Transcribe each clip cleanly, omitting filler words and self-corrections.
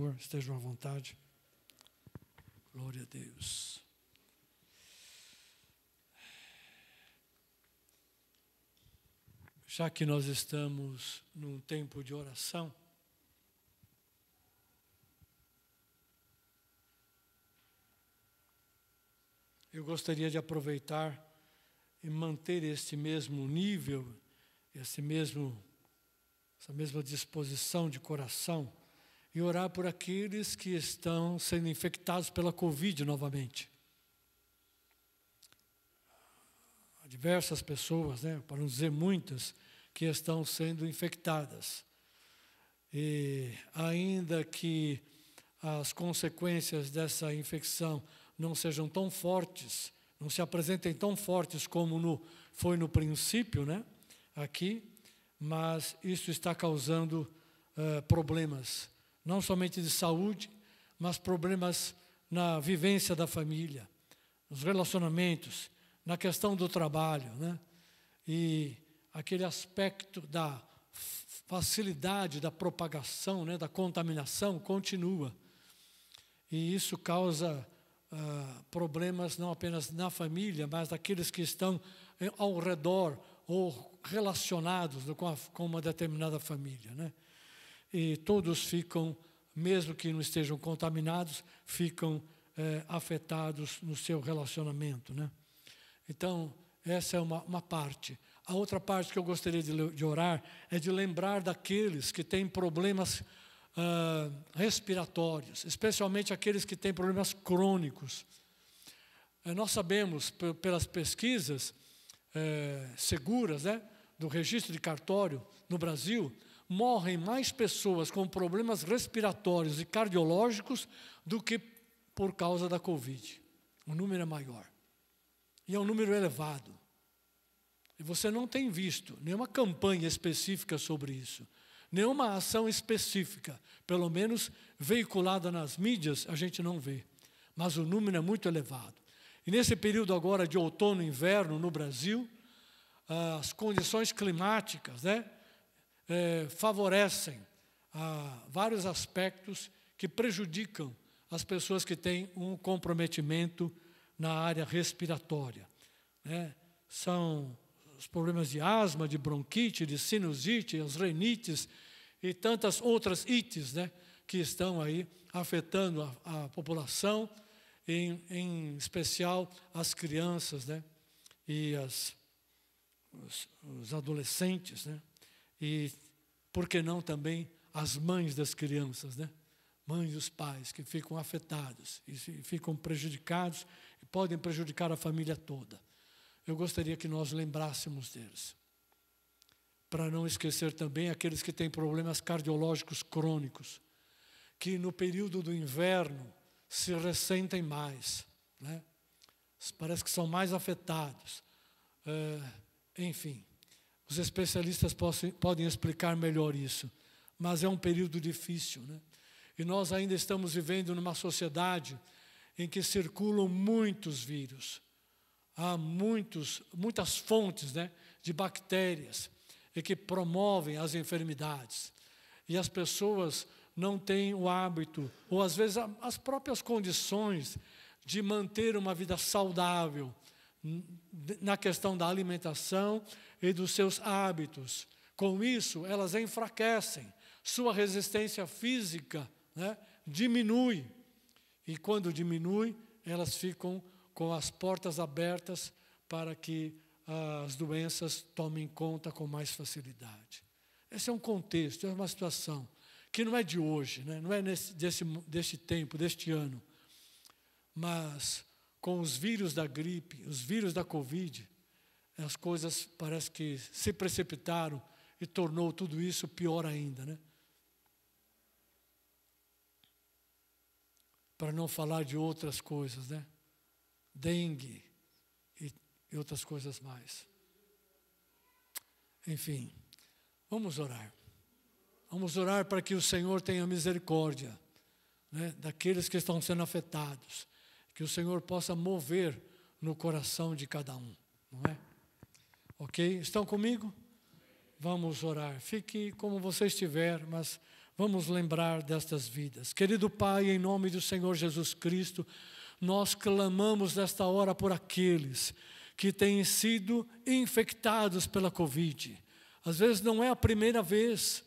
favor, estejam à vontade. Glória a Deus. Já que nós estamos num tempo de oração, eu gostaria de aproveitar e manter este mesmo nível, essa mesma disposição de coração e orar por aqueles que estão sendo infectados pela Covid novamente. Há diversas pessoas, para não dizer muitas, que estão sendo infectadas. E ainda que as consequências dessa infecção não sejam tão fortes, não se apresentem tão fortes como foi no princípio, aqui, mas isso está causando problemas, não somente de saúde, mas problemas na vivência da família, nos relacionamentos, na questão do trabalho, E aquele aspecto da facilidade da propagação, da contaminação, continua. E isso causa problemas não apenas na família, mas daqueles que estão ao redor ou relacionados com uma determinada família, E todos ficam, mesmo que não estejam contaminados, ficam afetados no seu relacionamento, Então, essa é uma parte. A outra parte que eu gostaria de orar é de lembrar daqueles que têm problemas respiratórios, especialmente aqueles que têm problemas crônicos. Nós sabemos, pelas pesquisas seguras, do registro de cartório no Brasil, morrem mais pessoas com problemas respiratórios e cardiológicos do que por causa da Covid. O número é maior. E é um número elevado. E você não tem visto nenhuma campanha específica sobre isso. Nenhuma ação específica, pelo menos veiculada nas mídias, a gente não vê. Mas o número é muito elevado. E nesse período agora de outono e inverno no Brasil, as condições climáticas favorecem vários aspectos que prejudicam as pessoas que têm um comprometimento na área respiratória. São os problemas de asma, de bronquite, de sinusite, as rinites e tantas outras ites, que estão aí afetando a população, em especial as crianças, e os adolescentes, e, por que não, também as mães das crianças, mães e os pais que ficam afetados e ficam prejudicados e podem prejudicar a família toda. Eu gostaria que nós lembrássemos deles. Para não esquecer também aqueles que têm problemas cardiológicos crônicos, que no período do inverno se ressentem mais, Parece que são mais afetados. Enfim, os especialistas podem explicar melhor isso, mas é um período difícil, E nós ainda estamos vivendo numa sociedade em que circulam muitos vírus. Há muitas fontes, de bactérias e que promovem as enfermidades. E as pessoas não têm o hábito, ou às vezes as próprias condições de manter uma vida saudável na questão da alimentação e dos seus hábitos. Com isso, elas enfraquecem, sua resistência física diminui. E quando diminui, elas ficam com as portas abertas para que as doenças tomem conta com mais facilidade. Esse é um contexto, é uma situação que não é de hoje, não é deste tempo, deste ano, mas com os vírus da gripe, os vírus da Covid, as coisas parece que se precipitaram e tornou tudo isso pior ainda, Para não falar de outras coisas, dengue e outras coisas mais. Enfim, vamos orar. Vamos orar para que o Senhor tenha misericórdia, daqueles que estão sendo afetados. Que o Senhor possa mover no coração de cada um, não é? Ok? Estão comigo? Vamos orar. Fique como você estiver, mas Vamos lembrar destas vidas. Querido Pai, em nome do Senhor Jesus Cristo, nós clamamos nesta hora por aqueles que têm sido infectados pela Covid. Às vezes não é a primeira vez,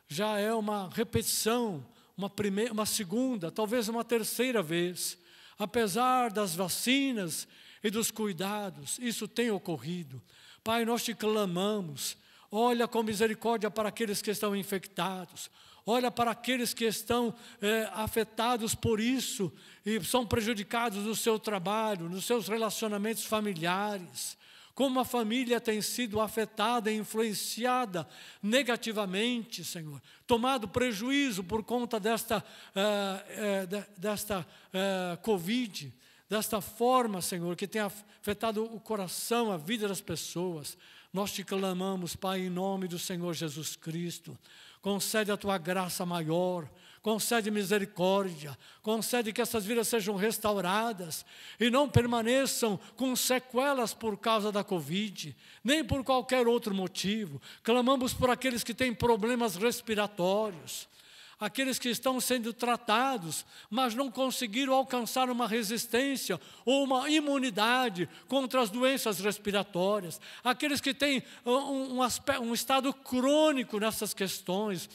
já é uma repetição, uma segunda, talvez uma terceira vez. Apesar das vacinas e dos cuidados, isso tem ocorrido. Pai, nós te clamamos, olha com misericórdia para aqueles que estão infectados, olha para aqueles que estão afetados por isso e são prejudicados no seu trabalho, nos seus relacionamentos familiares. Como a família tem sido afetada e influenciada negativamente, Senhor. Tomado prejuízo por conta desta Covid, desta forma, Senhor, que tem afetado o coração, a vida das pessoas. Nós te clamamos, Pai, em nome do Senhor Jesus Cristo. Concede a tua graça maior, concede misericórdia, concede que essas vidas sejam restauradas e não permaneçam com sequelas por causa da Covid, nem por qualquer outro motivo. Clamamos por aqueles que têm problemas respiratórios, aqueles que estão sendo tratados, mas não conseguiram alcançar uma resistência ou uma imunidade contra as doenças respiratórias, aqueles que têm um estado crônico nessas questões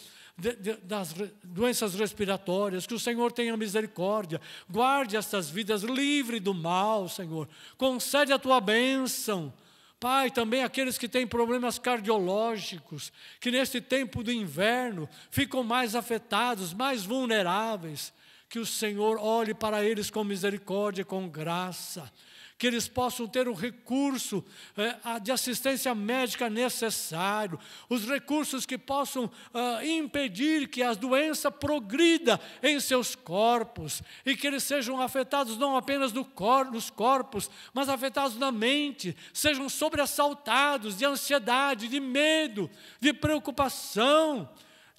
das doenças respiratórias, que o Senhor tenha misericórdia, guarde essas vidas livre do mal, Senhor, concede a tua bênção. Pai, também aqueles que têm problemas cardiológicos, que neste tempo do inverno ficam mais afetados, mais vulneráveis, que o Senhor olhe para eles com misericórdia e com graça, que eles possam ter o recurso de assistência médica necessário, os recursos que possam impedir que a doença progrida em seus corpos e que eles sejam afetados não apenas nos corpos, mas afetados na mente, sejam sobressaltados de ansiedade, de medo, de preocupação,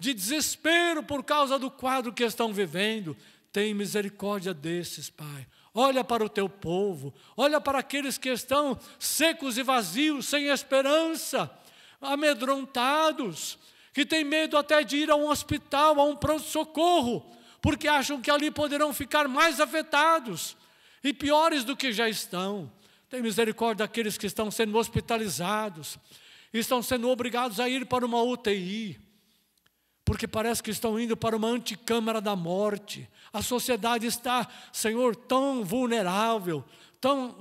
de desespero por causa do quadro que estão vivendo. Tem misericórdia desses, Pai. Olha para o teu povo, olha para aqueles que estão secos e vazios, sem esperança, amedrontados, que têm medo até de ir a um hospital, a um pronto-socorro, porque acham que ali poderão ficar mais afetados e piores do que já estão. Tem misericórdia daqueles que estão sendo hospitalizados, estão sendo obrigados a ir para uma UTI, porque parece que estão indo para uma anticâmara da morte. A sociedade está, Senhor, tão vulnerável,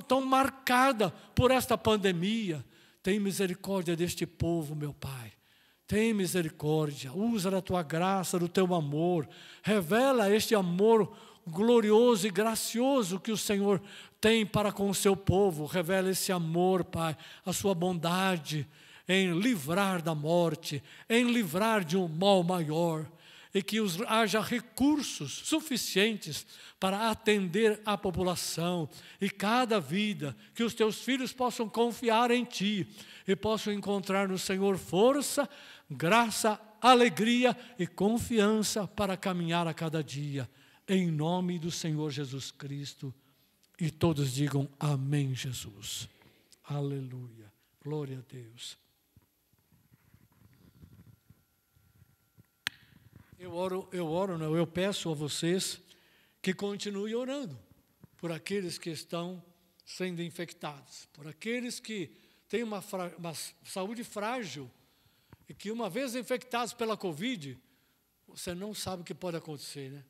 tão marcada por esta pandemia. Tem misericórdia deste povo, meu Pai. Tem misericórdia, usa da tua graça, do teu amor. Revela este amor glorioso e gracioso que o Senhor tem para com o seu povo. Revela esse amor, Pai, a sua bondade em livrar da morte, em livrar de um mal maior, e que haja recursos suficientes para atender a população e cada vida, que os teus filhos possam confiar em Ti e possam encontrar no Senhor força, graça, alegria e confiança para caminhar a cada dia, em nome do Senhor Jesus Cristo. E todos digam amém, Jesus. Aleluia. Glória a Deus. Eu peço a vocês que continuem orando por aqueles que estão sendo infectados, por aqueles que têm uma saúde frágil e que uma vez infectados pela Covid, você não sabe o que pode acontecer, né?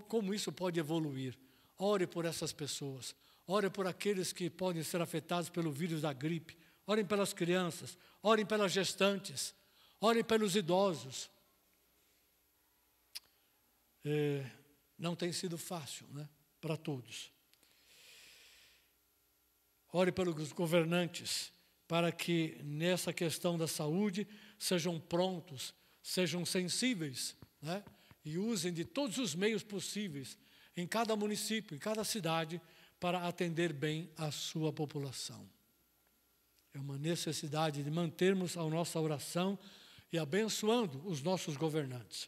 Como isso pode evoluir. Ore por essas pessoas, ore por aqueles que podem ser afetados pelo vírus da gripe, orem pelas crianças, orem pelas gestantes, orem pelos idosos. Não tem sido fácil, né, para todos. Ore pelos governantes, para que nessa questão da saúde sejam prontos, sejam sensíveis, né, e usem de todos os meios possíveis, em cada município, em cada cidade, para atender bem a sua população. É uma necessidade de mantermos a nossa oração e abençoando os nossos governantes.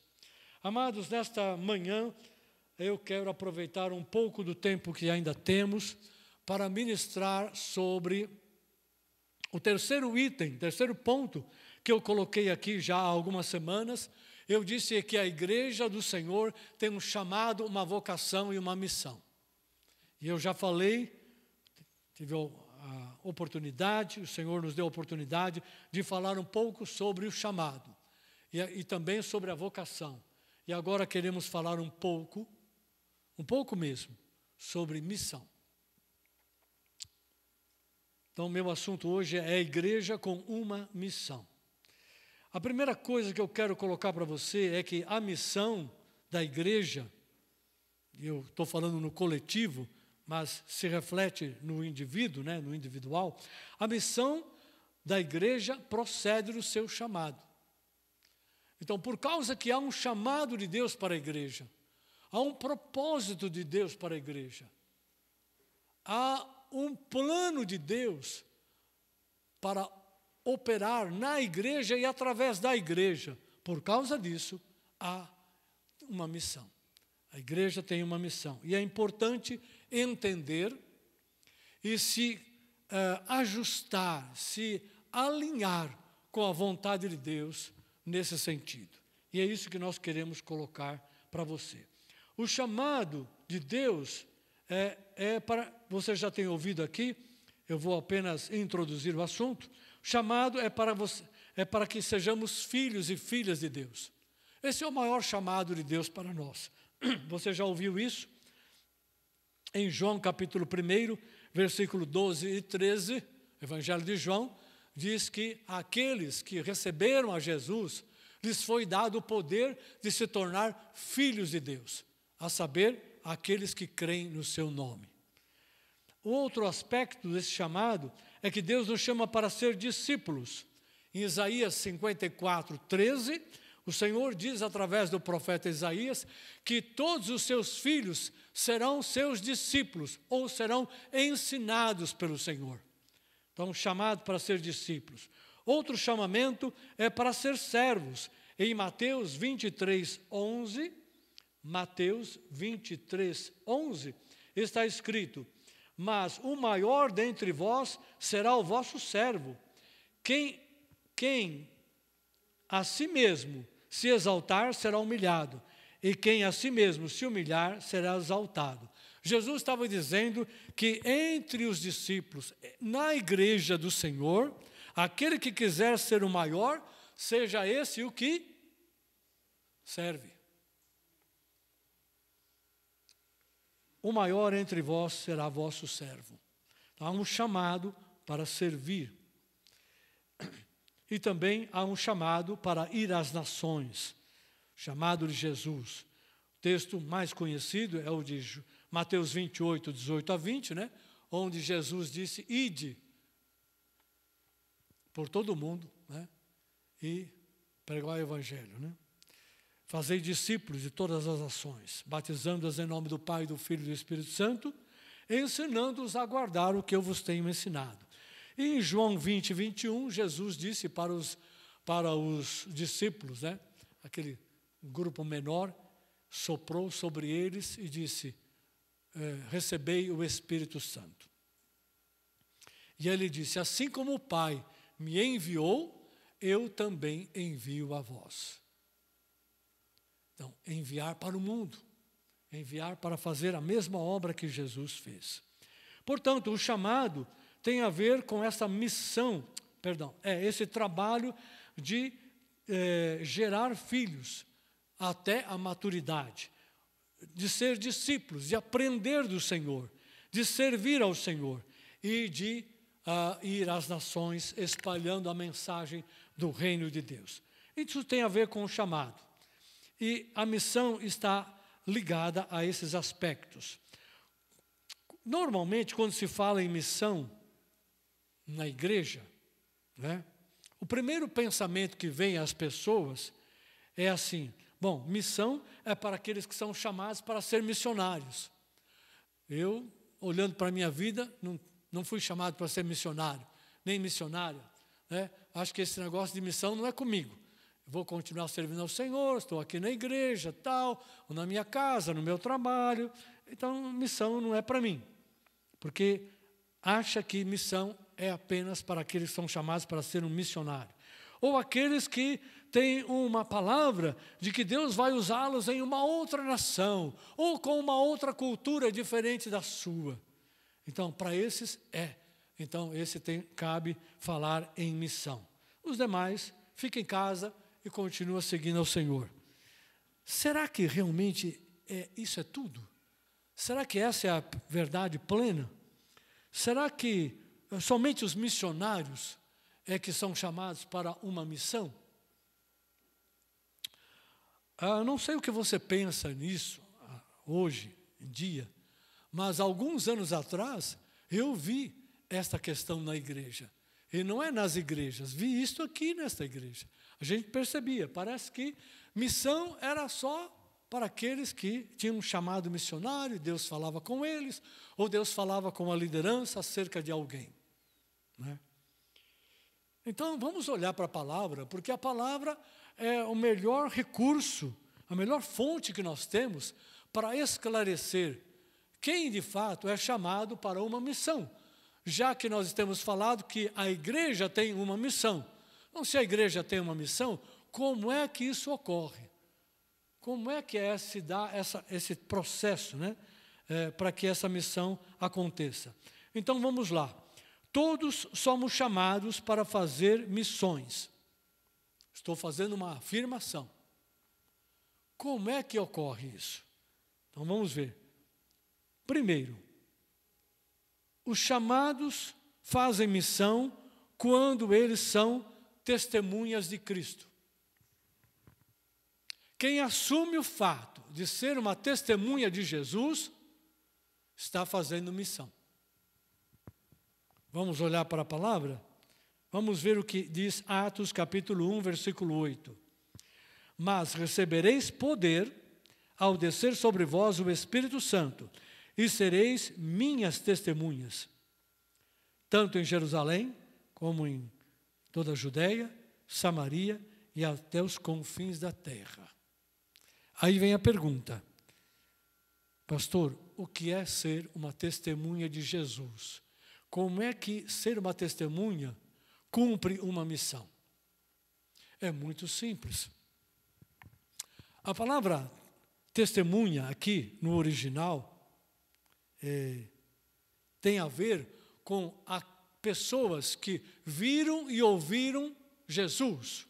Amados, nesta manhã, eu quero aproveitar um pouco do tempo que ainda temos para ministrar sobre o terceiro item, terceiro ponto que eu coloquei aqui já há algumas semanas eu disse que a igreja do Senhor tem um chamado, uma vocação e uma missão. E eu já falei, tive a oportunidade, o Senhor nos deu a oportunidade de falar um pouco sobre o chamado e também sobre a vocação. E agora queremos falar um pouco mesmo, sobre missão. Então, meu assunto hoje é a igreja com uma missão. A primeira coisa que eu quero colocar para você é que a missão da igreja, eu estou falando no coletivo, mas se reflete no indivíduo, né, no individual, a missão da igreja procede do seu chamado. Então, por causa que há um chamado de Deus para a igreja, há um propósito de Deus para a igreja, há um plano de Deus para operar na igreja e através da igreja. Por causa disso, há uma missão. A igreja tem uma missão. E é importante entender e se ajustar, se alinhar com a vontade de Deus nesse sentido. E é isso que nós queremos colocar para você. O chamado de Deus é para... Você já tem ouvido aqui, eu vou apenas introduzir o assunto. O chamado é para que sejamos filhos e filhas de Deus. Esse é o maior chamado de Deus para nós. Você já ouviu isso? Em João capítulo 1, versículo 12 e 13, Evangelho de João, diz que aqueles que receberam a Jesus, lhes foi dado o poder de se tornar filhos de Deus, a saber, aqueles que creem no seu nome. O outro aspecto desse chamado é que Deus nos chama para ser discípulos. Em Isaías 54, 13, o Senhor diz através do profeta Isaías que todos os seus filhos serão seus discípulos ou serão ensinados pelo Senhor. Então, chamado para ser discípulos. Outro chamamento é para ser servos. Em Mateus 23, 11, Mateus 23, 11, está escrito: mas o maior dentre vós será o vosso servo. Quem a si mesmo se exaltar será humilhado, e quem a si mesmo se humilhar será exaltado. Jesus estava dizendo que entre os discípulos, na igreja do Senhor, aquele que quiser ser o maior, seja esse o que serve. O maior entre vós será vosso servo. Então, há um chamado para servir. E também há um chamado para ir às nações, chamado de Jesus. O texto mais conhecido é o de Mateus 28, 18 a 20, né? Onde Jesus disse: ide por todo o mundo, né? E pregar o evangelho, né? Fazei discípulos de todas as nações, batizando-os em nome do Pai, do Filho e do Espírito Santo, ensinando-os a guardar o que eu vos tenho ensinado. E em João 20, 21, Jesus disse para os discípulos, né, aquele grupo menor, soprou sobre eles e disse: recebei o Espírito Santo. E ele disse: assim como o Pai me enviou, eu também envio a vós. Então, enviar para o mundo, enviar para fazer a mesma obra que Jesus fez. Portanto, o chamado tem a ver com essa missão, esse trabalho de gerar filhos até a maturidade, de ser discípulos, de aprender do Senhor, de servir ao Senhor e de ir às nações espalhando a mensagem do reino de Deus. Isso tem a ver com o chamado. E a missão está ligada a esses aspectos. Normalmente, quando se fala em missão na igreja, né, o primeiro pensamento que vem às pessoas é assim: bom, missão é para aqueles que são chamados para ser missionários. Eu, olhando para a minha vida, não fui chamado para ser missionário, nem missionária, né? Acho que esse negócio de missão não é comigo. Vou continuar servindo ao Senhor, estou aqui na igreja, tal, ou na minha casa, no meu trabalho. Então, missão não é para mim, porque acha que missão é apenas para aqueles que são chamados para ser um missionário. Ou aqueles que tem uma palavra de que Deus vai usá-los em uma outra nação, ou com uma outra cultura diferente da sua. Então, para esses Então, cabe falar em missão. Os demais, fiquem em casa e continuem seguindo ao Senhor. Será que realmente isso é tudo? Será que essa é a verdade plena? Será que somente os missionários que são chamados para uma missão? Não sei o que você pensa nisso hoje em dia, mas alguns anos atrás eu vi esta questão na igreja. E não é nas igrejas, vi isso aqui nesta igreja. A gente percebia, parece que missão era só para aqueles que tinham um chamado missionário, Deus falava com eles, ou Deus falava com a liderança acerca de alguém. Né? Então, vamos olhar para a palavra, porque a palavra é o melhor recurso, a melhor fonte que nós temos para esclarecer quem de fato é chamado para uma missão, já que nós temos falado que a igreja tem uma missão. Então, se a igreja tem uma missão, como é que isso ocorre? Como é que se dá esse processo, né, para que essa missão aconteça? Então, vamos lá. Todos somos chamados para fazer missões. Estou fazendo uma afirmação. Como é que ocorre isso? Então, vamos ver. Primeiro, os chamados fazem missão quando eles são testemunhas de Cristo. Quem assume o fato de ser uma testemunha de Jesus, está fazendo missão. Vamos olhar para a palavra? Vamos ver o que diz Atos capítulo 1, versículo 8. Mas recebereis poder ao descer sobre vós o Espírito Santo, e sereis minhas testemunhas, tanto em Jerusalém, como em toda a Judeia, Samaria e até os confins da terra. Aí vem a pergunta, pastor, o que é ser uma testemunha de Jesus? Como é que ser uma testemunha cumpre uma missão? É muito simples. A palavra testemunha aqui no original tem a ver com pessoas que viram e ouviram Jesus,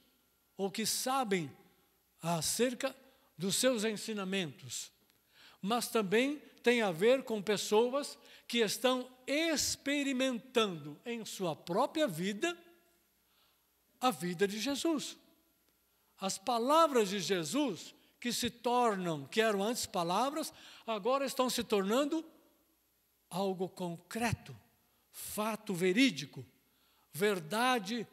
ou que sabem acerca dos seus ensinamentos, mas também tem a ver com pessoas que estão experimentando em sua própria vida a vida de Jesus. As palavras de Jesus que eram antes palavras, agora estão se tornando algo concreto, fato verídico, verdade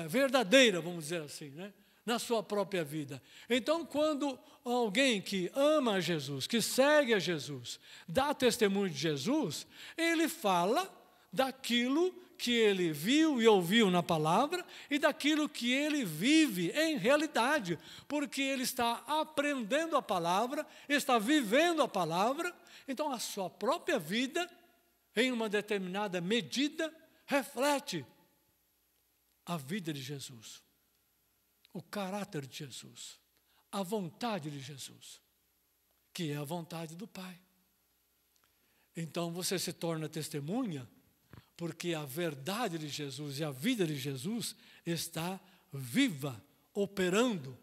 verdadeira, vamos dizer assim, né? Na sua própria vida. Então, quando alguém que ama a Jesus, que segue a Jesus, dá testemunho de Jesus, ele fala daquilo que ele viu e ouviu na palavra e daquilo que ele vive em realidade, porque ele está aprendendo a palavra, está vivendo a palavra, então a sua própria vida, em uma determinada medida, reflete a vida de Jesus, o caráter de Jesus, a vontade de Jesus, que é a vontade do Pai. Então você se torna testemunha, porque a verdade de Jesus e a vida de Jesus está viva, operando,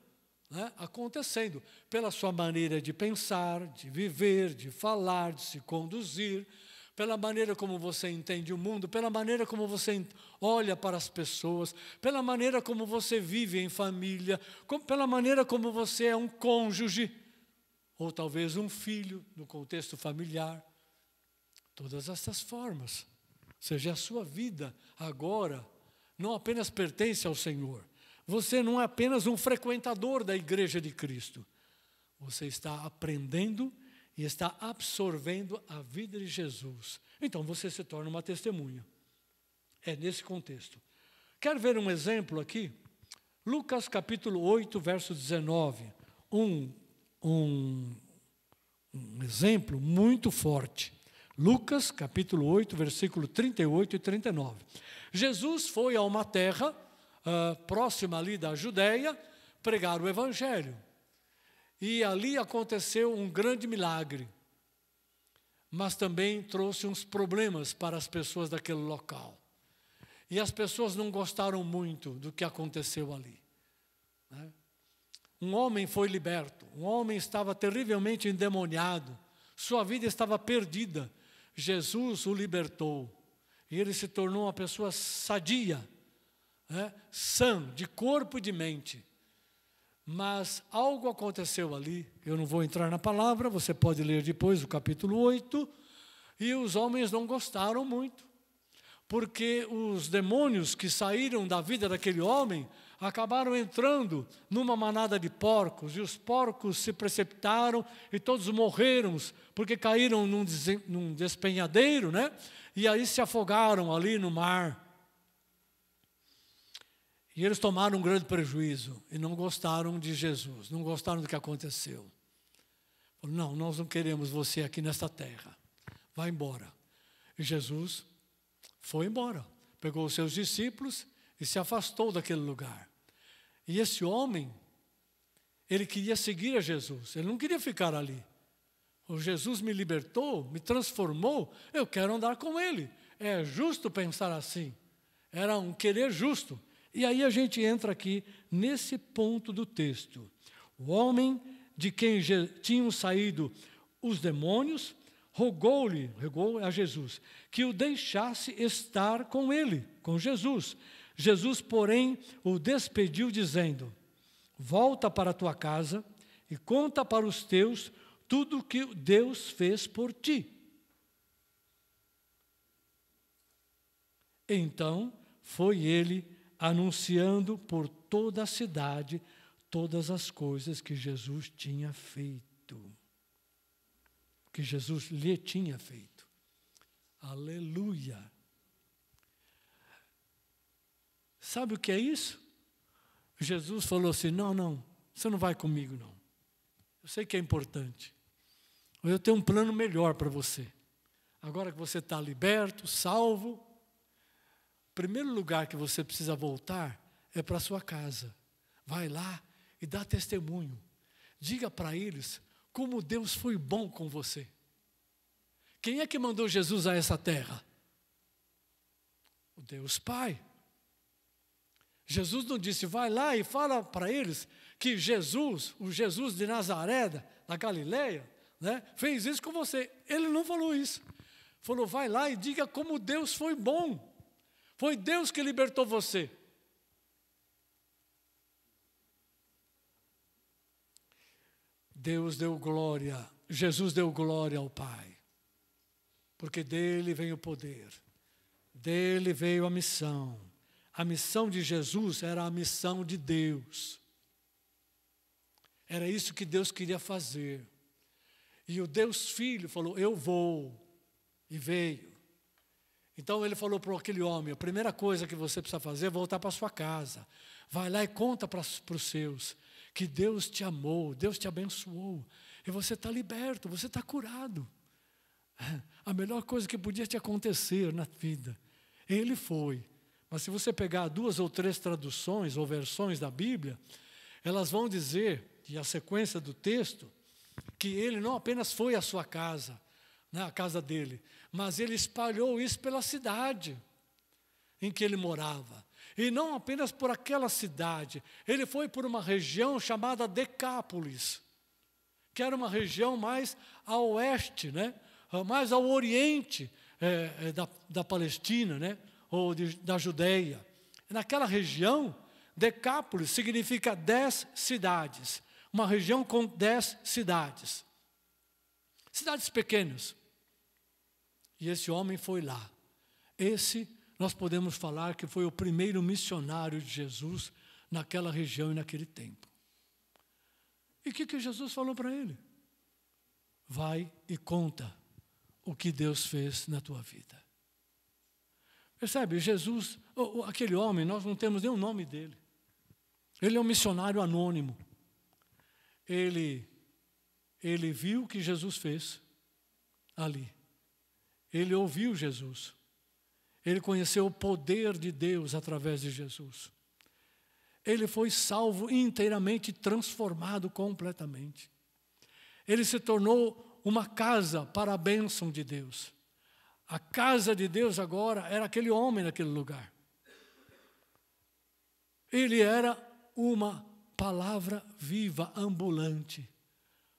né, acontecendo, pela sua maneira de pensar, de viver, de falar, de se conduzir, pela maneira como você entende o mundo, pela maneira como você olha para as pessoas, pela maneira como você vive em família, pela maneira como você é um cônjuge, ou talvez um filho no contexto familiar. Todas essas formas. Ou seja, a sua vida agora não apenas pertence ao Senhor. Você não é apenas um frequentador da igreja de Cristo. Você está aprendendo e está absorvendo a vida de Jesus. Então você se torna uma testemunha. É nesse contexto. Quer ver um exemplo aqui? Lucas capítulo 8, verso 19. Um exemplo muito forte. Lucas, capítulo 8, versículo 38 e 39. Jesus foi a uma terra próxima ali da Judeia pregar o Evangelho. E ali aconteceu um grande milagre, mas também trouxe uns problemas para as pessoas daquele local. E as pessoas não gostaram muito do que aconteceu ali, né? Um homem foi liberto, um homem estava terrivelmente endemoniado, sua vida estava perdida. Jesus o libertou e ele se tornou uma pessoa sadia, né? Sã, de corpo e de mente. Mas algo aconteceu ali, eu não vou entrar na palavra, você pode ler depois o capítulo 8, e os homens não gostaram muito, porque os demônios que saíram da vida daquele homem acabaram entrando numa manada de porcos, e os porcos se precipitaram e todos morreram, porque caíram num despenhadeiro, né? E aí se afogaram ali no mar. E eles tomaram um grande prejuízo e não gostaram de Jesus, não gostaram do que aconteceu. Falaram, não, nós não queremos você aqui nesta terra, vai embora. E Jesus foi embora, pegou os seus discípulos e se afastou daquele lugar. E esse homem, ele queria seguir a Jesus, ele não queria ficar ali. O Jesus me libertou, me transformou, eu quero andar com ele. É justo pensar assim, era um querer justo. E aí a gente entra aqui nesse ponto do texto. O homem de quem tinham saído os demônios, rogou a Jesus, que o deixasse estar com ele, com Jesus. Jesus, porém, o despediu dizendo, volta para a tua casa e conta para os teus tudo o que Deus fez por ti. Então foi ele anunciando por toda a cidade todas as coisas que Jesus tinha feito. Que Jesus lhe tinha feito. Aleluia! Sabe o que é isso? Jesus falou assim, não, você não vai comigo não. Eu sei que é importante. Eu tenho um plano melhor para você. Agora que você está liberto, salvo, o primeiro lugar que você precisa voltar é para a sua casa. Vai lá e dá testemunho. Diga para eles como Deus foi bom com você. Quem é que mandou Jesus a essa terra? O Deus Pai. Jesus não disse, vai lá e fala para eles que Jesus, o Jesus de Nazaré, da Galileia, né, fez isso com você. Ele não falou isso. Falou, vai lá e diga como Deus foi bom. Foi Deus que libertou você. Deus deu glória, Jesus deu glória ao Pai, porque dele veio o poder, dele veio a missão. A missão de Jesus era a missão de Deus. Era isso que Deus queria fazer. E o Deus Filho falou, eu vou, e veio. Então ele falou para aquele homem, a primeira coisa que você precisa fazer é voltar para sua casa. Vai lá e conta para os seus que Deus te amou, Deus te abençoou. E você está liberto, você está curado. A melhor coisa que podia te acontecer na vida. Ele foi. Mas se você pegar 2 ou 3 traduções ou versões da Bíblia, elas vão dizer, e a sequência do texto, que ele não apenas foi à sua casa, né, a casa dele, mas ele espalhou isso pela cidade em que ele morava. E não apenas por aquela cidade, ele foi por uma região chamada Decápolis, que era uma região mais a oeste, né, mais ao oriente da Palestina, né, ou da Judeia. Naquela região, Decápolis significa 10 cidades, uma região com 10 cidades. Cidades pequenas. E esse homem foi lá. Esse, nós podemos falar que foi o primeiro missionário de Jesus naquela região e naquele tempo. E o que Jesus falou para ele? Vai e conta o que Deus fez na tua vida. Percebe? Jesus, aquele homem, nós não temos nem o nome dele. Ele é um missionário anônimo. Ele viu o que Jesus fez ali. Ele ouviu Jesus. Ele conheceu o poder de Deus através de Jesus. ele foi salvo inteiramente, transformado completamente. Ele se tornou uma casa para a bênção de Deus. A casa de Deus agora era aquele homem naquele lugar. Ele era uma palavra viva, ambulante.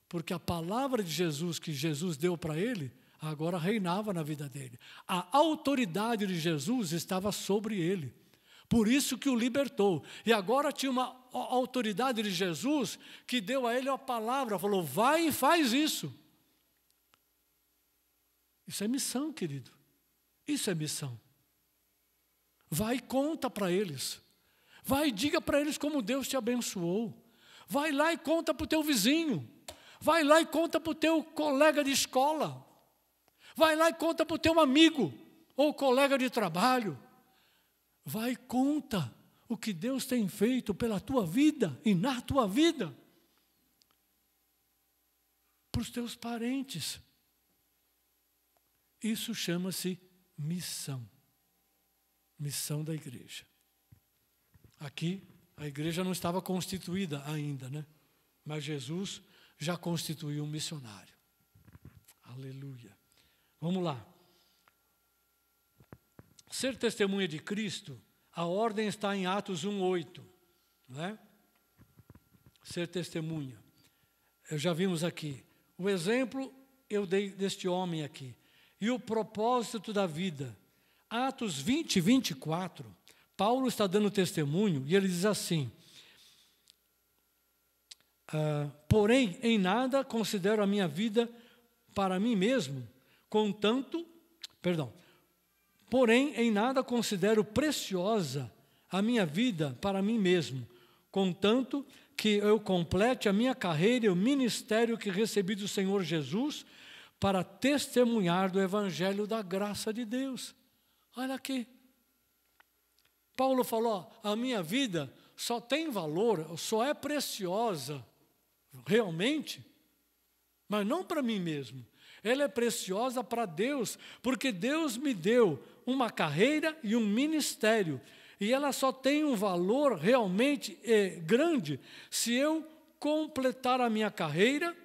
Porque a palavra de Jesus, que Jesus deu para ele, agora reinava na vida dele. A autoridade de Jesus estava sobre ele. Por isso que o libertou. E agora tinha uma autoridade de Jesus que deu a ele a palavra, falou, vai e faz isso. Isso é missão, querido. Isso é missão. Vai e conta para eles. Vai e diga para eles como Deus te abençoou. Vai lá e conta para o teu vizinho. Vai lá e conta para o teu colega de escola. Vai lá e conta para o teu amigo ou colega de trabalho. Vai e conta o que Deus tem feito pela tua vida e na tua vida. Para os teus parentes. Isso chama-se missão. Missão da igreja. Aqui, a igreja não estava constituída ainda, né? Mas Jesus já constituiu um missionário. Aleluia. Vamos lá. Ser testemunha de Cristo, a ordem está em Atos 1:8, não é? Ser testemunha. Já vimos aqui. O exemplo eu dei deste homem aqui. E o propósito da vida. Atos 20:24, Paulo está dando testemunho e ele diz assim, porém, em nada considero a minha vida para mim mesmo, porém, em nada considero preciosa a minha vida para mim mesmo, contanto que eu complete a minha carreira e o ministério que recebi do Senhor Jesus para testemunhar do evangelho da graça de Deus. Olha aqui. Paulo falou, a minha vida só tem valor, só é preciosa, realmente, mas não para mim mesmo. Ela é preciosa para Deus, porque Deus me deu uma carreira e um ministério. E ela só tem um valor realmente grande se eu completar a minha carreira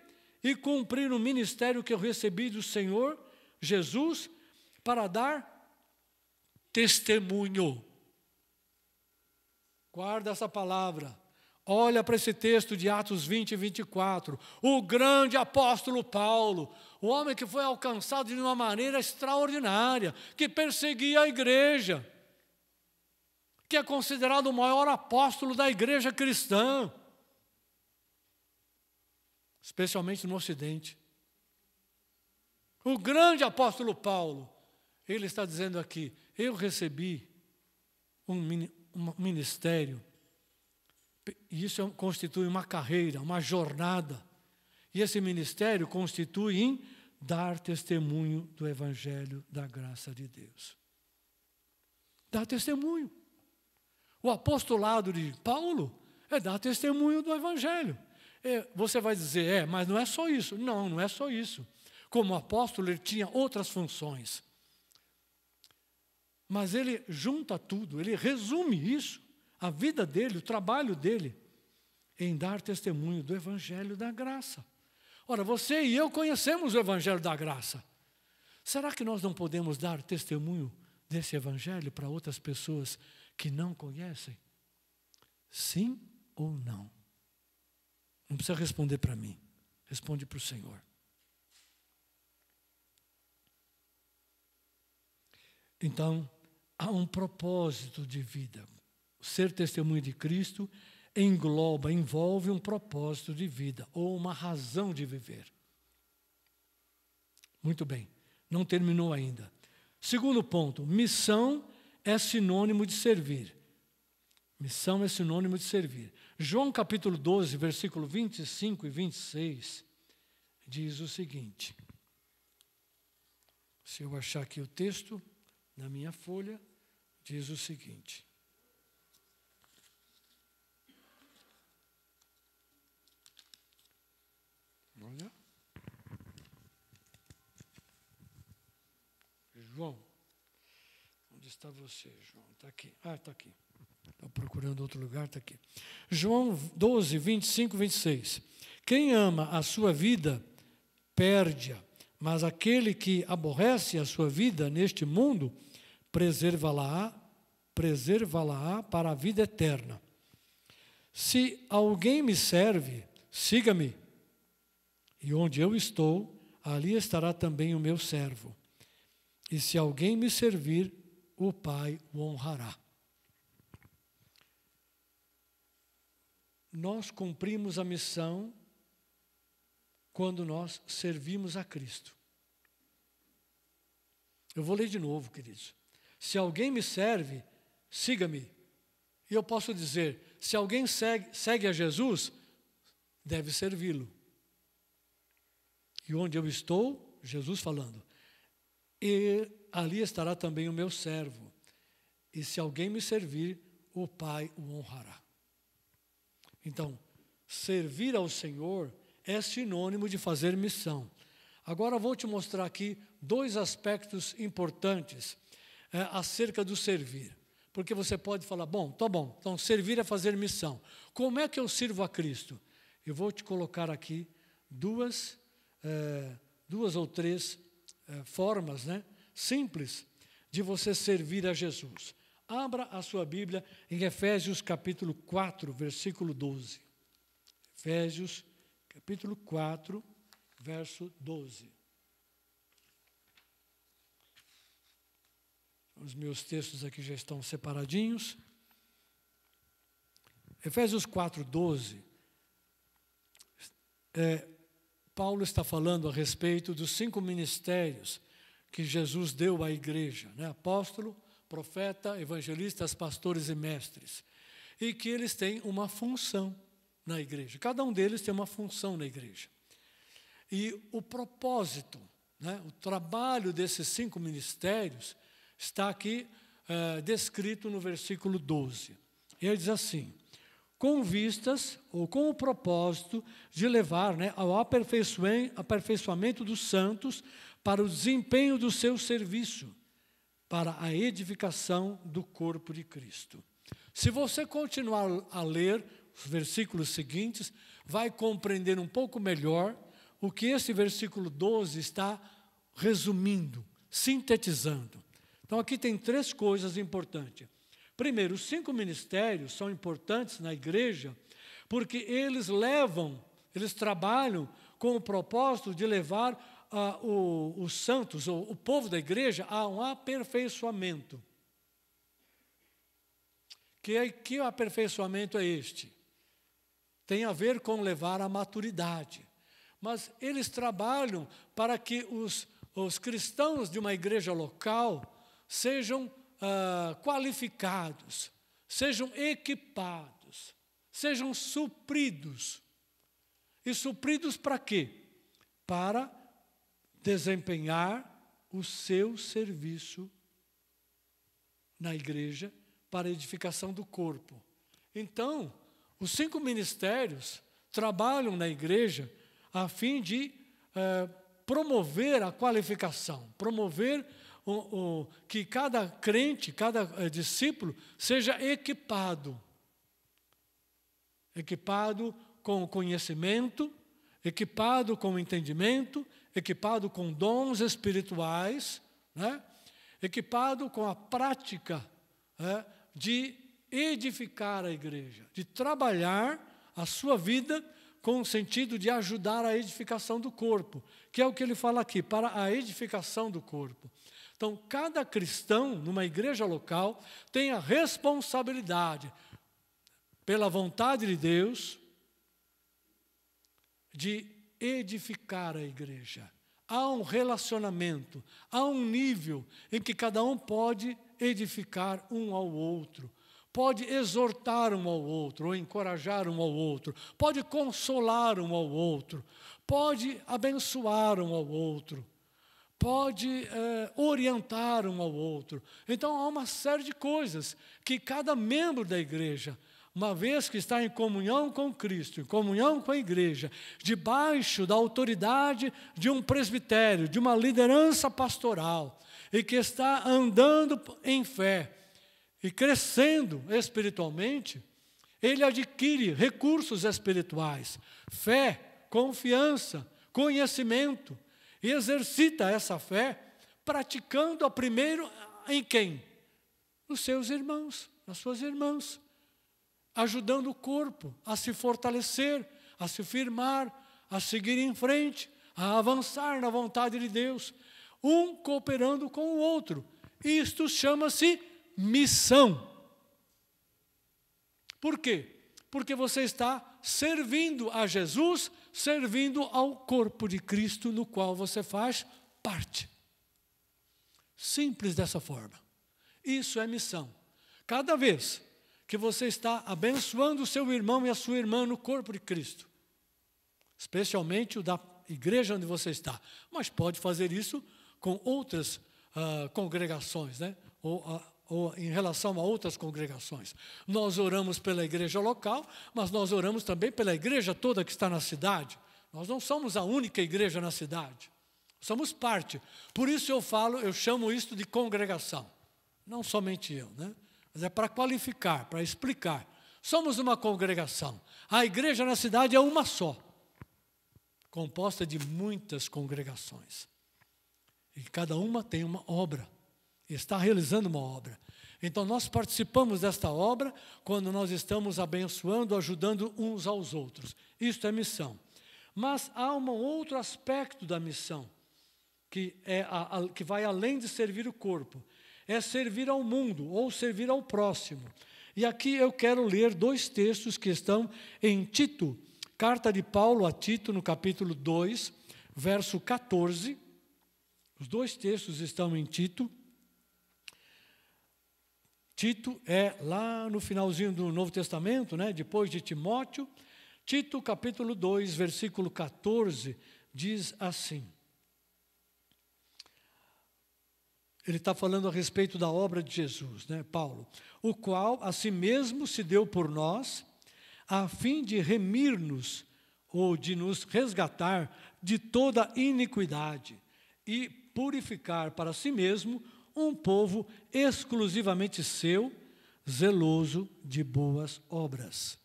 e cumprir o ministério que eu recebi do Senhor Jesus para dar testemunho. Guarda essa palavra. Olha para esse texto de Atos 20:24. O grande apóstolo Paulo, o homem que foi alcançado de uma maneira extraordinária, que perseguia a igreja, que é considerado o maior apóstolo da igreja cristã, especialmente no Ocidente. O grande apóstolo Paulo, ele está dizendo aqui, eu recebi um ministério, e isso constitui uma carreira, uma jornada, e esse ministério constitui em dar testemunho do evangelho da graça de Deus. Dar testemunho. O apostolado de Paulo é dar testemunho do evangelho. Você vai dizer, mas não é só isso. Não, não é só isso. Como apóstolo, ele tinha outras funções. Mas ele junta tudo, ele resume isso, a vida dele, o trabalho dele, em dar testemunho do evangelho da graça. Ora, você e eu conhecemos o evangelho da graça. Será que nós não podemos dar testemunho desse evangelho para outras pessoas que não conhecem? Sim ou não? Não precisa responder para mim, responde para o Senhor. Então, há um propósito de vida. Ser testemunho de Cristo envolve um propósito de vida, ou uma razão de viver. Muito bem, não terminou ainda. Segundo ponto, missão é sinônimo de servir. Missão é sinônimo de servir. João capítulo 12, versículo 25 e 26, diz o seguinte. Se eu achar aqui o texto, na minha folha, diz o seguinte. Olha. João. Onde está você, João? Está aqui. Ah, está aqui. Estou procurando outro lugar, está aqui. João 12, 25, 26. Quem ama a sua vida, perde-a, mas aquele que aborrece a sua vida neste mundo, preservá-la para a vida eterna. Se alguém me serve, siga-me, e onde eu estou, ali estará também o meu servo. E se alguém me servir, o Pai o honrará. Nós cumprimos a missão quando nós servimos a Cristo. Eu vou ler de novo, queridos. Se alguém me serve, siga-me. E eu posso dizer, se alguém segue a Jesus, deve servi-lo. E onde eu estou, Jesus falando, e ali estará também o meu servo. E se alguém me servir, o Pai o honrará. Então, servir ao Senhor é sinônimo de fazer missão. Agora vou te mostrar aqui dois aspectos importantes acerca do servir. Porque você pode falar, tá bom, então servir é fazer missão. Como é que eu sirvo a Cristo? Eu vou te colocar aqui duas ou três formas, simples de você servir a Jesus. Abra a sua Bíblia em Efésios capítulo 4, versículo 12. Efésios capítulo 4, verso 12. Os meus textos aqui já estão separadinhos. Efésios 4, 12. Paulo está falando a respeito dos 5 ministérios que Jesus deu à igreja, apóstolo, profeta, evangelistas, pastores e mestres. E que eles têm uma função na igreja. Cada um deles tem uma função na igreja. E o propósito, o trabalho desses 5 ministérios está aqui descrito no versículo 12. E ele diz assim, com vistas ou com o propósito de levar ao aperfeiçoamento dos santos para o desempenho do seu serviço, para a edificação do corpo de Cristo. Se você continuar a ler os versículos seguintes, vai compreender um pouco melhor o que esse versículo 12 está resumindo, sintetizando. Então aqui tem 3 coisas importantes. Primeiro, os 5 ministérios são importantes na igreja porque eles trabalham com o propósito de levar os santos, ou o povo da igreja, a um aperfeiçoamento. Que aperfeiçoamento é este? Tem a ver com levar à maturidade. Mas eles trabalham para que os cristãos de uma igreja local sejam qualificados, sejam equipados, sejam supridos. E supridos para quê? Para desempenhar o seu serviço na igreja para a edificação do corpo. Então, os 5 ministérios trabalham na igreja a fim de promover a qualificação, promover que cada crente, cada discípulo seja equipado com conhecimento, equipado com entendimento, equipado com dons espirituais, equipado com a prática de edificar a igreja, de trabalhar a sua vida com o sentido de ajudar a edificação do corpo, que é o que ele fala aqui, para a edificação do corpo. Então, cada cristão, numa igreja local, tem a responsabilidade, pela vontade de Deus, de edificar a igreja. Há um relacionamento, há um nível em que cada um pode edificar um ao outro, pode exortar um ao outro, ou encorajar um ao outro, pode consolar um ao outro, pode abençoar um ao outro, pode orientar um ao outro. Então, há uma série de coisas que cada membro da igreja, uma vez que está em comunhão com Cristo, em comunhão com a igreja, debaixo da autoridade de um presbitério, de uma liderança pastoral, e que está andando em fé, e crescendo espiritualmente, ele adquire recursos espirituais, fé, confiança, conhecimento, e exercita essa fé praticando-a primeiro em quem? Nos seus irmãos, nas suas irmãs, ajudando o corpo a se fortalecer, a se firmar, a seguir em frente, a avançar na vontade de Deus, um cooperando com o outro. Isto chama-se missão. Por quê? Porque você está servindo a Jesus, servindo ao corpo de Cristo, no qual você faz parte. Simples dessa forma. Isso é missão. Cada vez que você está abençoando o seu irmão e a sua irmã no corpo de Cristo, especialmente o da igreja onde você está, mas pode fazer isso com outras congregações, né? Ou em relação a outras congregações. Nós oramos pela igreja local, mas nós oramos também pela igreja toda que está na cidade. Nós não somos a única igreja na cidade. Somos parte. Por isso eu chamo isto de congregação. Não somente eu, né? Mas é para qualificar, para explicar. Somos uma congregação. A igreja na cidade é uma só, composta de muitas congregações. E cada uma tem uma obra. Está realizando uma obra. Então, nós participamos desta obra quando nós estamos abençoando, ajudando uns aos outros. Isto é missão. Mas há um outro aspecto da missão, que vai além de servir o corpo. É servir ao mundo, ou servir ao próximo. E aqui eu quero ler 2 textos que estão em Tito. Carta de Paulo a Tito, no capítulo 2, verso 14. Os 2 textos estão em Tito. Tito é lá no finalzinho do Novo Testamento, né? Depois de Timóteo. Tito, capítulo 2, versículo 14, diz assim. Ele está falando a respeito da obra de Jesus, né, Paulo? O qual a si mesmo se deu por nós, a fim de remir-nos, ou de nos resgatar de toda iniquidade, e purificar para si mesmo um povo exclusivamente seu, zeloso de boas obras.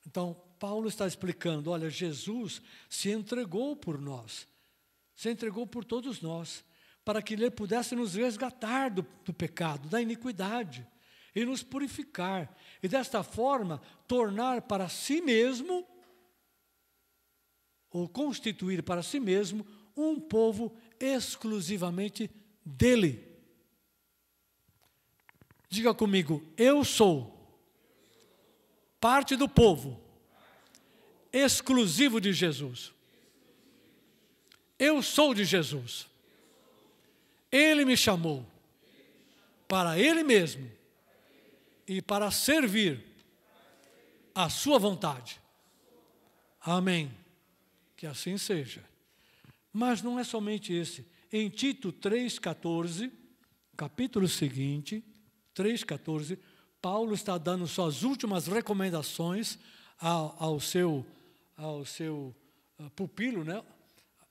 Então, Paulo está explicando, olha, Jesus se entregou por nós, se entregou por todos nós, para que Ele pudesse nos resgatar do pecado, da iniquidade, e nos purificar, e desta forma tornar para si mesmo, ou constituir para si mesmo, um povo exclusivamente dele. Diga comigo, eu sou parte do povo exclusivo de Jesus. Eu sou de Jesus. Ele me chamou para Ele mesmo e para servir a sua vontade. Amém. Que assim seja. Mas não é somente esse. Em Tito 3,14, capítulo seguinte, 3,14, Paulo está dando suas últimas recomendações ao seu pupilo, né?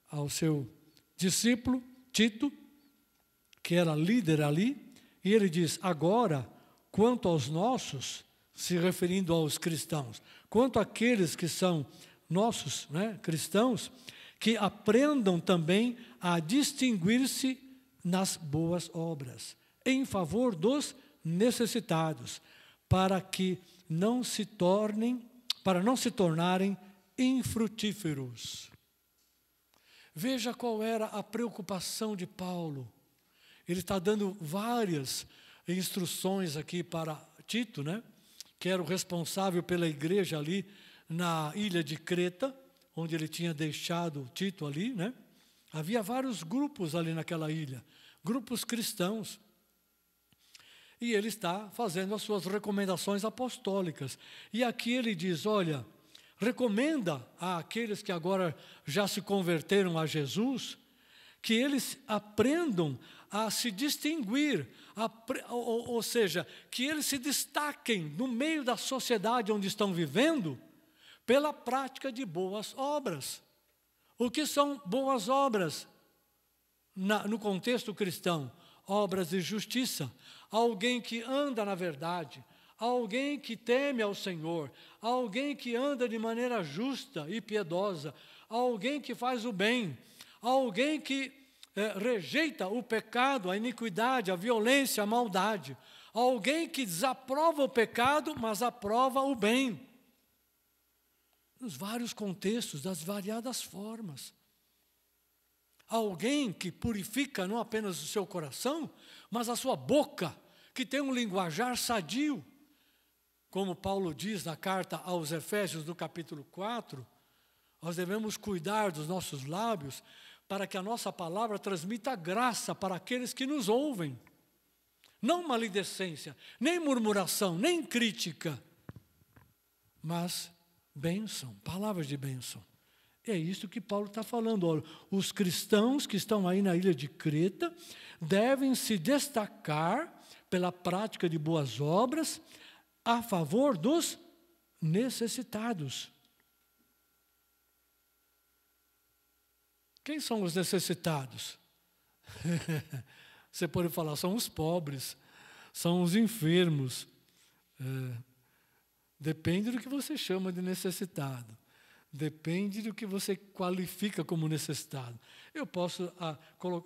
Ao seu discípulo, Tito, que era líder ali, e ele diz, agora, quanto aos nossos, se referindo aos cristãos, quanto àqueles que são nossos, né, cristãos, que aprendam também a distinguir-se nas boas obras, em favor dos necessitados, para não se tornarem infrutíferos. Veja qual era a preocupação de Paulo. Ele está dando várias instruções aqui para Tito, né? Que era o responsável pela igreja ali na ilha de Creta, onde ele tinha deixado Tito ali, né? Havia vários grupos ali naquela ilha, grupos cristãos. E ele está fazendo as suas recomendações apostólicas. E aqui ele diz, olha, recomenda àqueles que agora já se converteram a Jesus, que eles aprendam a se distinguir, ou seja, que eles se destaquem no meio da sociedade onde estão vivendo, pela prática de boas obras. O que são boas obras no contexto cristão? obras de justiça, alguém que anda na verdade, alguém que teme ao Senhor, alguém que anda de maneira justa e piedosa, alguém que faz o bem, alguém que rejeita o pecado, a iniquidade, a violência, a maldade, alguém que desaprova o pecado, mas aprova o bem. Nos vários contextos, das variadas formas. Alguém que purifica não apenas o seu coração, mas a sua boca, que tem um linguajar sadio. Como Paulo diz na carta aos Efésios, no capítulo 4, nós devemos cuidar dos nossos lábios para que a nossa palavra transmita graça para aqueles que nos ouvem. Não maledicência, nem murmuração, nem crítica, mas bênção, palavras de bênção. É isso que Paulo está falando. Olha, os cristãos que estão aí na ilha de Creta devem se destacar pela prática de boas obras a favor dos necessitados. Quem são os necessitados? Você pode falar, são os pobres, são os enfermos. Depende do que você chama de necessitado. Depende do que você qualifica como necessitado. Eu posso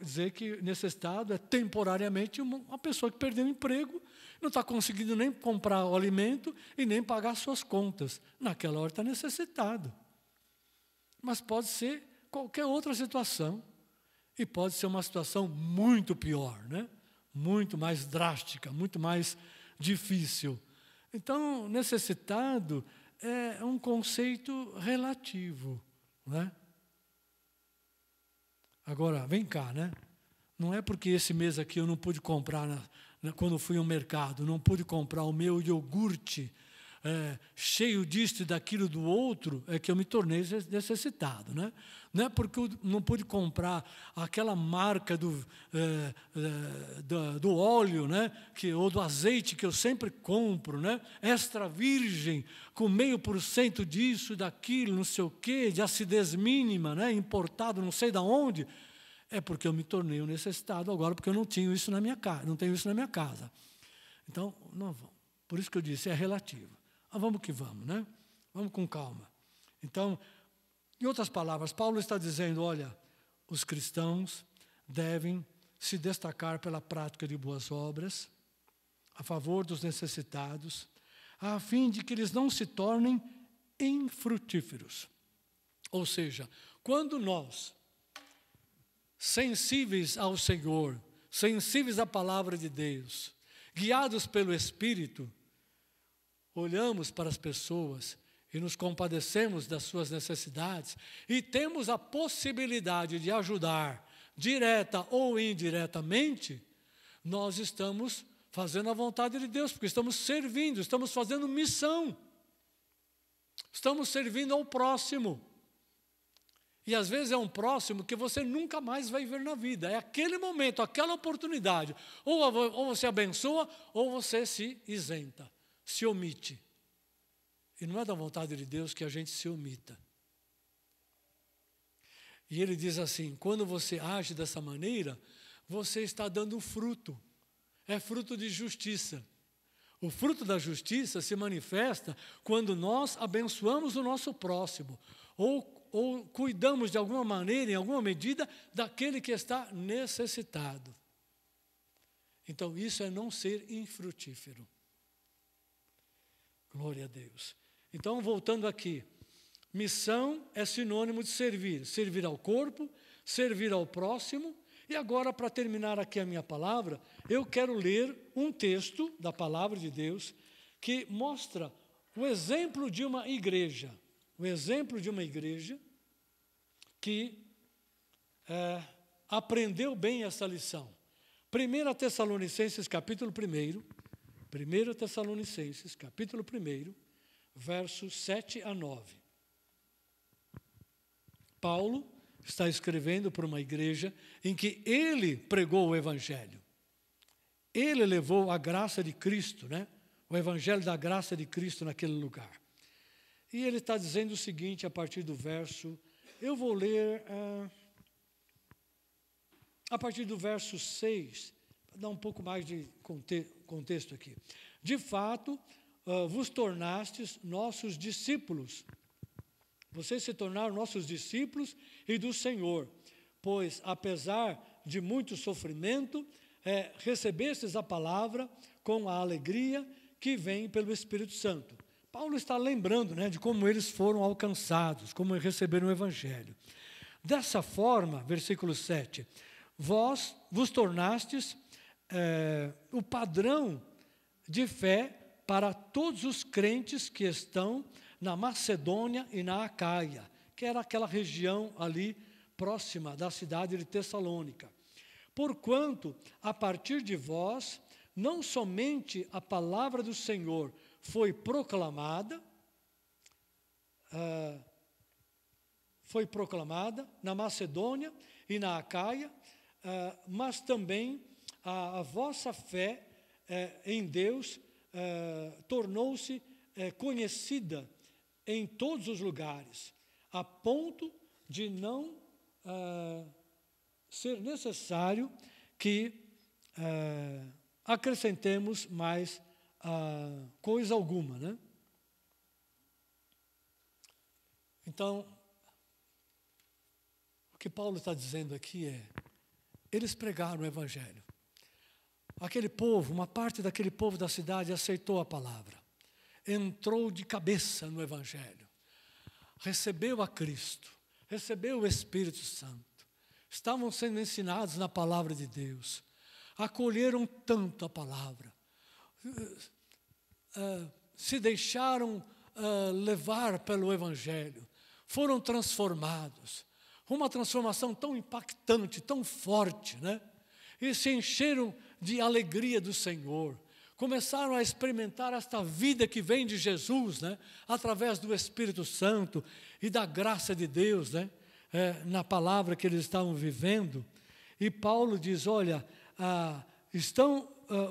dizer que necessitado é temporariamente uma pessoa que perdeu o emprego, não está conseguindo nem comprar o alimento e nem pagar suas contas. Naquela hora está necessitado. Mas pode ser qualquer outra situação. E pode ser uma situação muito pior, né? Muito mais drástica, muito mais difícil. Então, necessitado é um conceito relativo, né? Agora, vem cá, né? Não é porque esse mês aqui eu não pude comprar, quando fui ao mercado, não pude comprar o meu iogurte cheio disto e daquilo do outro, é que eu me tornei necessitado, né? Não é porque eu não pude comprar aquela marca do óleo, né? Ou do azeite que eu sempre compro, né? Extra virgem, com 0,5% disso, daquilo, não sei o quê, de acidez mínima, né? Importado não sei de onde. É porque eu me tornei um necessitado agora, porque eu não tinha isso na minha casa, não tenho isso na minha casa. Então, não vão. Por isso que eu disse, é relativo. Mas vamos que vamos, né? Vamos com calma. Então, em outras palavras, Paulo está dizendo, olha, os cristãos devem se destacar pela prática de boas obras, a favor dos necessitados, a fim de que eles não se tornem infrutíferos. Ou seja, quando nós, sensíveis ao Senhor, sensíveis à palavra de Deus, guiados pelo Espírito, olhamos para as pessoas e nos compadecemos das suas necessidades e temos a possibilidade de ajudar, direta ou indiretamente, nós estamos fazendo a vontade de Deus, porque estamos servindo, estamos fazendo missão, estamos servindo ao próximo. E às vezes é um próximo que você nunca mais vai ver na vida, é aquele momento, aquela oportunidade, ou você abençoa ou você se isenta, se omite. E não é da vontade de Deus que a gente se omita. E ele diz assim, quando você age dessa maneira, você está dando fruto. É fruto de justiça. O fruto da justiça se manifesta quando nós abençoamos o nosso próximo, ou cuidamos de alguma maneira, em alguma medida, daquele que está necessitado. Então, isso é não ser infrutífero. Glória a Deus. Então, voltando aqui, missão é sinônimo de servir. Servir ao corpo, servir ao próximo. E agora, para terminar aqui a minha palavra, eu quero ler um texto da palavra de Deus que mostra o exemplo de uma igreja. O exemplo de uma igreja que aprendeu bem essa lição. 1 Tessalonicenses, capítulo 1. 1 Tessalonicenses, capítulo 1, versos 7 a 9. Paulo está escrevendo para uma igreja em que ele pregou o Evangelho. Ele levou a graça de Cristo, né? O Evangelho da graça de Cristo naquele lugar. E ele está dizendo o seguinte a partir do verso, eu vou ler a partir do verso 6, Vou dar um pouco mais de contexto aqui. De fato, vos tornastes nossos discípulos. Vocês se tornaram nossos discípulos e do Senhor, pois, apesar de muito sofrimento, recebestes a palavra com a alegria que vem pelo Espírito Santo. Paulo está lembrando, de como eles foram alcançados, como receberam o Evangelho. Dessa forma, versículo 7, vós vos tornastes o padrão de fé para todos os crentes que estão na Macedônia e na Acaia, que era aquela região ali próxima da cidade de Tessalônica. Porquanto, a partir de vós, não somente a palavra do Senhor foi proclamada na Macedônia e na Acaia, mas também a vossa fé em Deus tornou-se conhecida em todos os lugares, a ponto de não ser necessário que acrescentemos mais coisa alguma, Então, o que Paulo está dizendo aqui eles pregaram o Evangelho. Aquele povo, uma parte daquele povo da cidade aceitou a palavra, entrou de cabeça no Evangelho, recebeu a Cristo, recebeu o Espírito Santo, estavam sendo ensinados na palavra de Deus, acolheram tanto a palavra, se deixaram levar pelo Evangelho, foram transformados, uma transformação tão impactante, tão forte, e se encheram de alegria do Senhor, começaram a experimentar esta vida que vem de Jesus, através do Espírito Santo e da graça de Deus, na palavra que eles estavam vivendo. E Paulo diz, olha,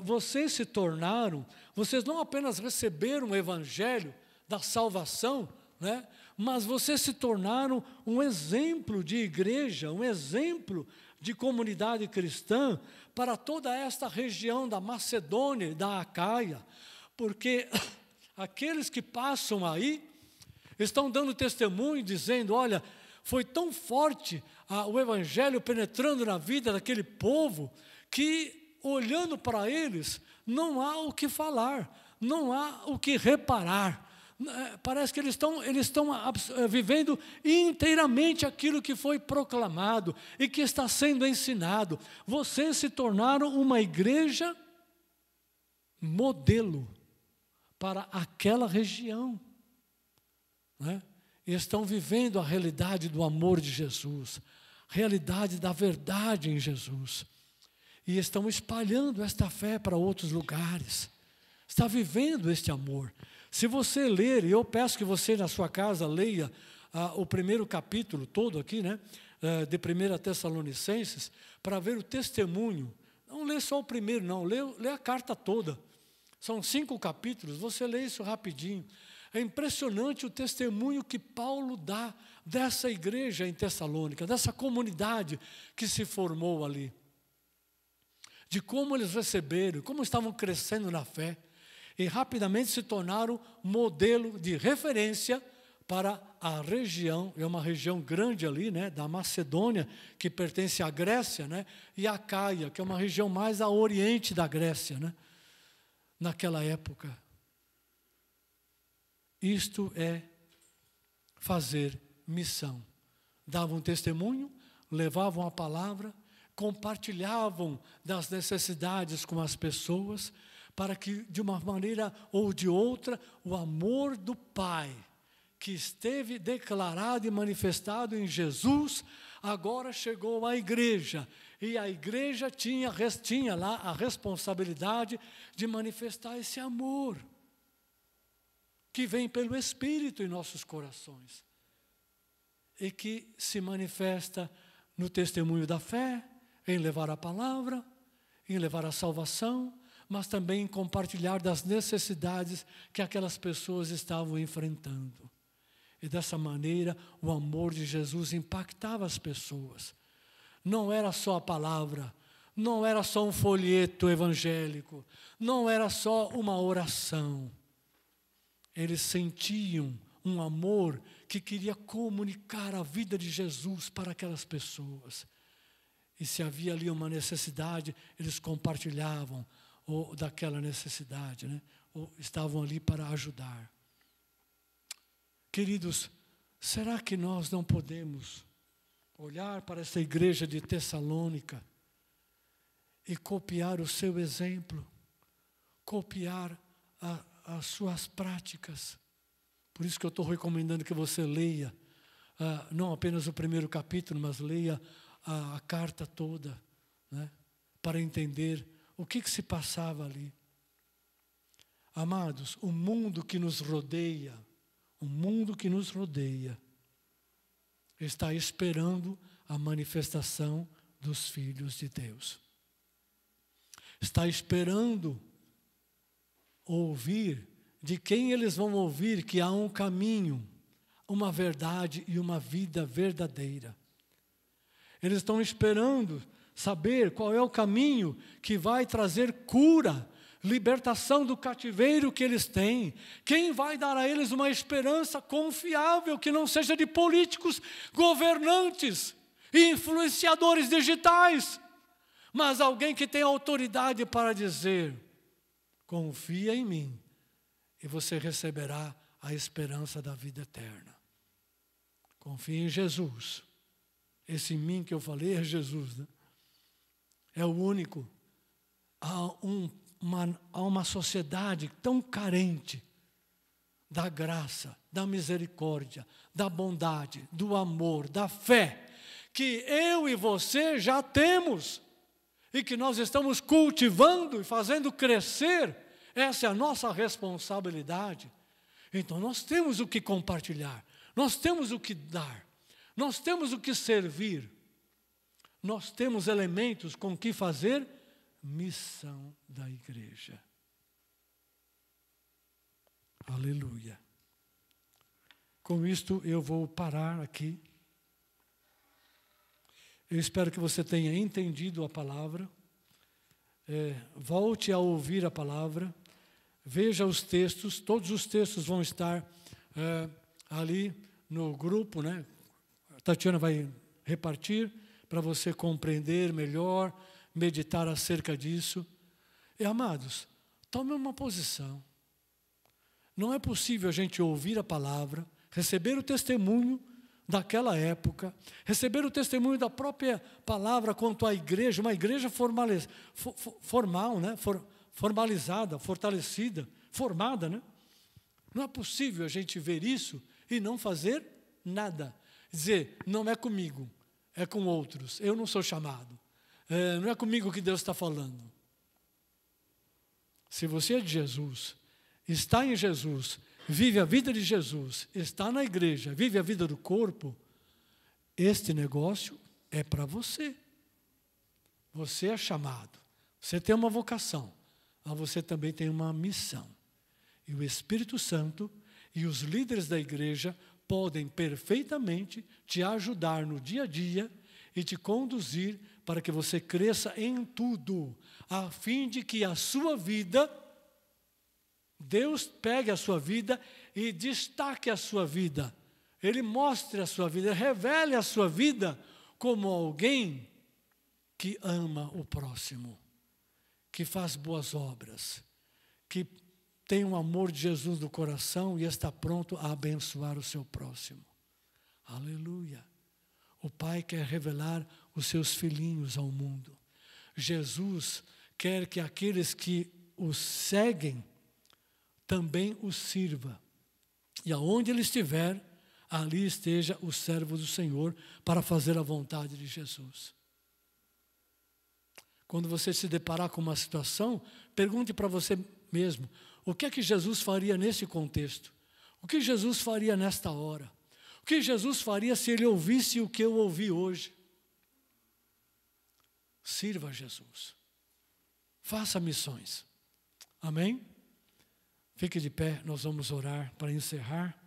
vocês se tornaram, vocês não apenas receberam o Evangelho da salvação, mas vocês se tornaram um exemplo de igreja, um exemplo de comunidade cristã para toda esta região da Macedônia e da Acaia, porque aqueles que passam aí estão dando testemunho, dizendo, olha, foi tão forte o Evangelho penetrando na vida daquele povo, que olhando para eles, não há o que falar, não há o que reparar. Parece que eles estão vivendo inteiramente aquilo que foi proclamado e que está sendo ensinado. Vocês se tornaram uma igreja modelo para aquela região, E estão vivendo a realidade do amor de Jesus, realidade da verdade em Jesus, e estão espalhando esta fé para outros lugares, está vivendo este amor. Se você ler, e eu peço que você na sua casa leia o primeiro capítulo todo aqui, de 1 Tessalonicenses, para ver o testemunho. Não lê só o primeiro, não, lê a carta toda. São 5 capítulos, você lê isso rapidinho. É impressionante o testemunho que Paulo dá dessa igreja em Tessalônica, dessa comunidade que se formou ali. De como eles receberam, como estavam crescendo na fé. E rapidamente se tornaram modelo de referência para a região, é uma região grande ali, da Macedônia, que pertence à Grécia, e a Acaia, que é uma região mais a oriente da Grécia, naquela época. Isto é fazer missão. Davam testemunho, levavam a palavra, compartilhavam das necessidades com as pessoas, para que, de uma maneira ou de outra, o amor do Pai, que esteve declarado e manifestado em Jesus, agora chegou à igreja. E a igreja tinha lá a responsabilidade de manifestar esse amor, que vem pelo Espírito em nossos corações, e que se manifesta no testemunho da fé, em levar a palavra, em levar a salvação, mas também em compartilhar das necessidades que aquelas pessoas estavam enfrentando. E dessa maneira, o amor de Jesus impactava as pessoas. Não era só a palavra, não era só um folheto evangélico, não era só uma oração. Eles sentiam um amor que queria comunicar a vida de Jesus para aquelas pessoas. E se havia ali uma necessidade, eles compartilhavam daquela necessidade, né? Ou estavam ali para ajudar. Queridos, será que nós não podemos olhar para essa igreja de Tessalônica e copiar o seu exemplo, copiar as suas práticas? Por isso que eu estou recomendando que você leia, não apenas o primeiro capítulo, mas leia a carta toda, né, para entender o que se passava ali. Amados, o mundo que nos rodeia, está esperando a manifestação dos filhos de Deus. Está esperando ouvir de quem eles vão ouvir que há um caminho, uma verdade e uma vida verdadeira. Eles estão esperando saber qual é o caminho que vai trazer cura, libertação do cativeiro que eles têm. Quem vai dar a eles uma esperança confiável, que não seja de políticos, governantes e influenciadores digitais, mas alguém que tem autoridade para dizer: confia em mim e você receberá a esperança da vida eterna. Confia em Jesus. Esse mim que eu falei é Jesus, né? É o único. Há uma sociedade tão carente da graça, da misericórdia, da bondade, do amor, da fé, que eu e você já temos e que nós estamos cultivando e fazendo crescer. Essa é a nossa responsabilidade. Então nós temos o que compartilhar, nós temos o que dar, nós temos o que servir, nós temos elementos com que fazer missão da igreja. Aleluia. Com isto eu vou parar aqui. Eu espero que você tenha entendido a palavra. Volte a ouvir a palavra. Veja os textos. Todos os textos vão estar ali no grupo, né? A Tatiana vai repartir para você compreender melhor, meditar acerca disso. E, amados, tome uma posição. Não é possível a gente ouvir a palavra, receber o testemunho daquela época, receber o testemunho da própria palavra quanto à igreja, uma igreja formal, né? Formalizada, fortalecida, formada, né? Não é possível a gente ver isso e não fazer nada. Dizer, não é comigo, é com outros, eu não sou chamado. Não é comigo que Deus está falando. Se você é de Jesus, está em Jesus, vive a vida de Jesus, está na igreja, vive a vida do corpo, este negócio é para você. Você é chamado, você tem uma vocação, mas você também tem uma missão. E o Espírito Santo e os líderes da igreja podem perfeitamente te ajudar no dia a dia e te conduzir para que você cresça em tudo, a fim de que a sua vida, Deus pegue a sua vida e destaque a sua vida. Ele mostre a sua vida, revele a sua vida como alguém que ama o próximo, que faz boas obras, que tem o amor de Jesus no coração e está pronto a abençoar o seu próximo. Aleluia. O Pai quer revelar os seus filhinhos ao mundo. Jesus quer que aqueles que o seguem também o sirva. E aonde ele estiver, ali esteja o servo do Senhor para fazer a vontade de Jesus. Quando você se deparar com uma situação, pergunte para você mesmo, o que é que Jesus faria nesse contexto? O que Jesus faria nesta hora? O que Jesus faria se ele ouvisse o que eu ouvi hoje? Sirva a Jesus. Faça missões. Amém? Fique de pé, nós vamos orar para encerrar.